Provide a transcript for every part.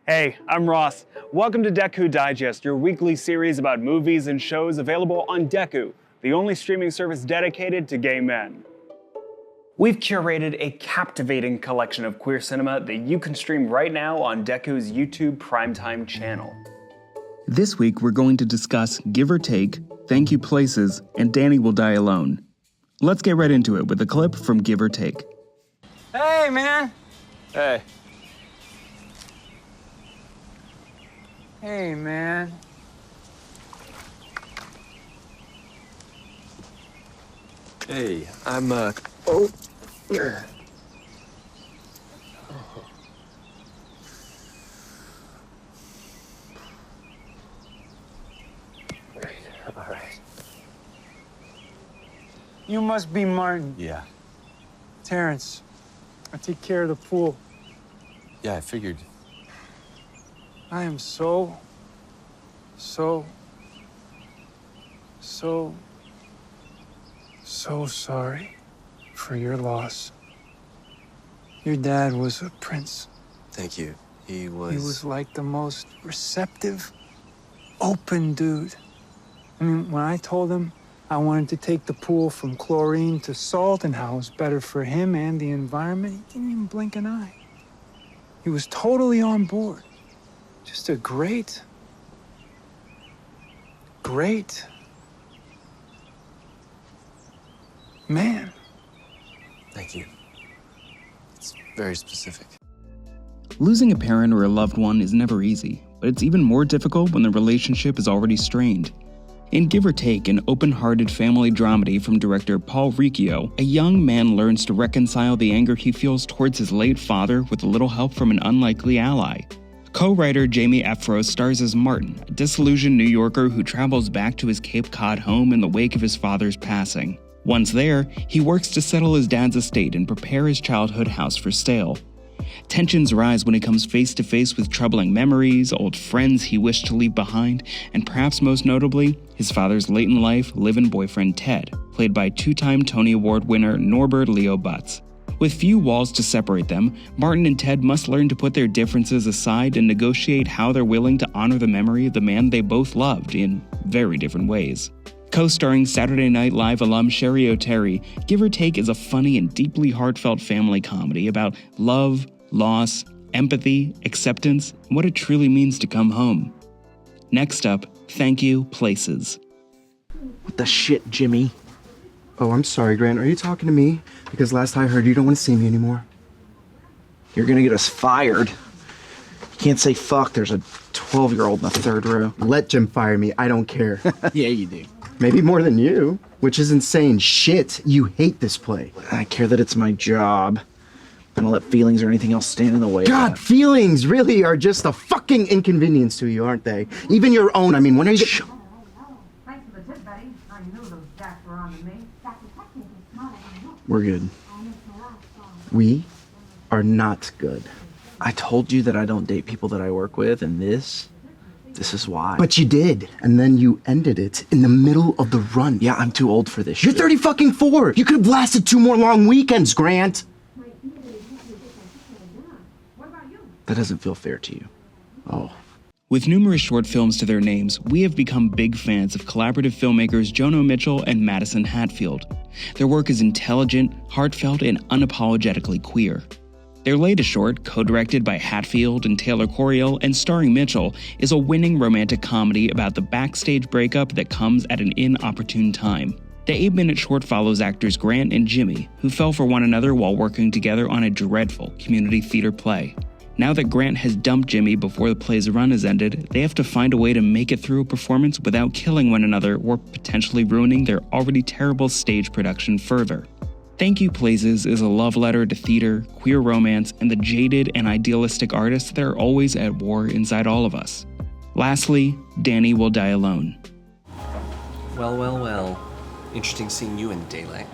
Hey, I'm Ross. Welcome to Dekkoo Digest, your weekly series about movies and shows available on Dekkoo, the only streaming service dedicated to gay men. We've curated a captivating collection of queer cinema that you can stream right now on Dekkoo's YouTube Primetime channel. This week we're going to discuss Give or Take, Thank You Places, and Danny Will Die Alone. Let's get right into it with a clip from Give or Take. Hey, man. Hey. Hey, man. Hey, I'm, oh. Right, all right. You must be Martin. Yeah. Terrence, I take care of the pool. Yeah, I figured. I am so sorry for your loss. Your dad was a prince. Thank you. He He was like the most receptive, open dude. I mean, when I told him I wanted to take the pool from chlorine to salt and how it was better for him and the environment, he didn't even blink an eye. He was totally on board. Just a great man. Thank you. It's very specific. Losing a parent or a loved one is never easy, but it's even more difficult when the relationship is already strained. In Give or Take, an open-hearted family dramedy from director Paul Riccio, a young man learns to reconcile the anger he feels towards his late father with a little help from an unlikely ally. Co-writer Jamie Efros stars as Martin, a disillusioned New Yorker who travels back to his Cape Cod home in the wake of his father's passing. Once there, he works to settle his dad's estate and prepare his childhood house for sale. Tensions rise when he comes face to face with troubling memories, old friends he wished to leave behind, and perhaps most notably, his father's late-in-life live-in boyfriend Ted, played by two-time Tony Award winner Norbert Leo Butz. With few walls to separate them, Martin and Ted must learn to put their differences aside and negotiate how they're willing to honor the memory of the man they both loved in very different ways. Co-starring Saturday Night Live alum Sherry O'Terry, Give or Take is a funny and deeply heartfelt family comedy about love, loss, empathy, acceptance, and what it truly means to come home. Next up, Thank You Places. What the shit, Jimmy? Oh, I'm sorry, Grant. Are you talking to me? Because last I heard, you don't want to see me anymore. You're gonna get us fired. You can't say fuck, there's a 12-year-old in the third row. Let Jim fire me. I don't care. Yeah, you do. Maybe more than you, which is insane. Shit, you hate this play. I care that it's my job. I don't let feelings or anything else stand in the way. God, feelings really are just a fucking inconvenience to you, aren't they? Even your own. I mean, when are you... Thanks for the tip, Betty. I knew those jacks were on to me. We're good. We are not good. I told you that I don't date people that I work with, and this is why. But you did, and then you ended it in the middle of the run. Yeah, I'm too old for this You're shit. 30 fucking 4. You could have blasted 2 more long weekends, Grant. That doesn't feel fair to you. Oh. With numerous short films to their names, we have become big fans of collaborative filmmakers Jono Mitchell and Madison Hatfield. Their work is intelligent, heartfelt, and unapologetically queer. Their latest short, co-directed by Hatfield and Taylor Coriel and starring Mitchell, is a winning romantic comedy about the backstage breakup that comes at an inopportune time. The 8-minute short follows actors Grant and Jimmy, who fell for one another while working together on a dreadful community theater play. Now that Grant has dumped Jimmy before the play's run has ended, they have to find a way to make it through a performance without killing one another or potentially ruining their already terrible stage production further. Thank You Places is a love letter to theater, queer romance, and the jaded and idealistic artists that are always at war inside all of us. Lastly, Danny Will Die Alone. Well. Interesting seeing you in daylight.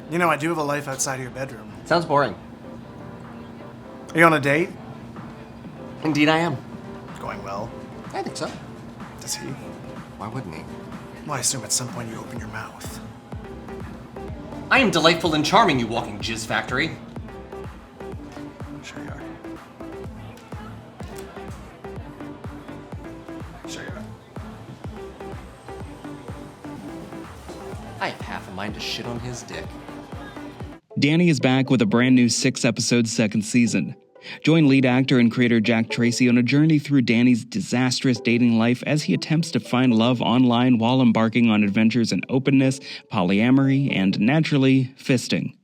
You know, I do have a life outside of your bedroom. Sounds boring. Are you on a date? Indeed I am. Going well. I think so. Does he? Why wouldn't he? Well, I assume at some point you open your mouth. I am delightful and charming, you walking jizz factory. Sure you are. show you. I have half a mind to shit on his dick. Danny is back with a brand new 6-episode second season. Join lead actor and creator Jack Tracy on a journey through Danny's disastrous dating life as he attempts to find love online while embarking on adventures in openness, polyamory, and naturally, fisting.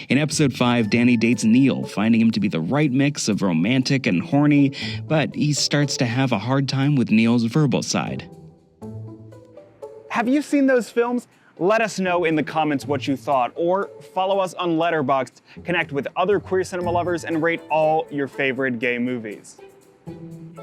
In episode 5, Danny dates Neil, finding him to be the right mix of romantic and horny, but he starts to have a hard time with Neil's verbal side. Have you seen those films? Let us know in the comments what you thought, or follow us on Letterboxd, connect with other queer cinema lovers, and rate all your favorite gay movies.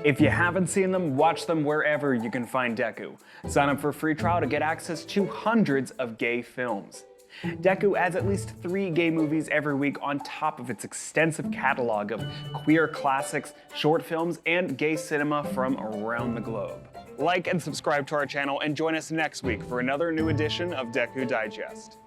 If you haven't seen them, watch them wherever you can find Dekkoo. Sign up for a free trial to get access to hundreds of gay films. Dekkoo adds at least 3 gay movies every week on top of its extensive catalog of queer classics, short films, and gay cinema from around the globe. Like and subscribe to our channel and join us next week for another new edition of Dekkoo Digest.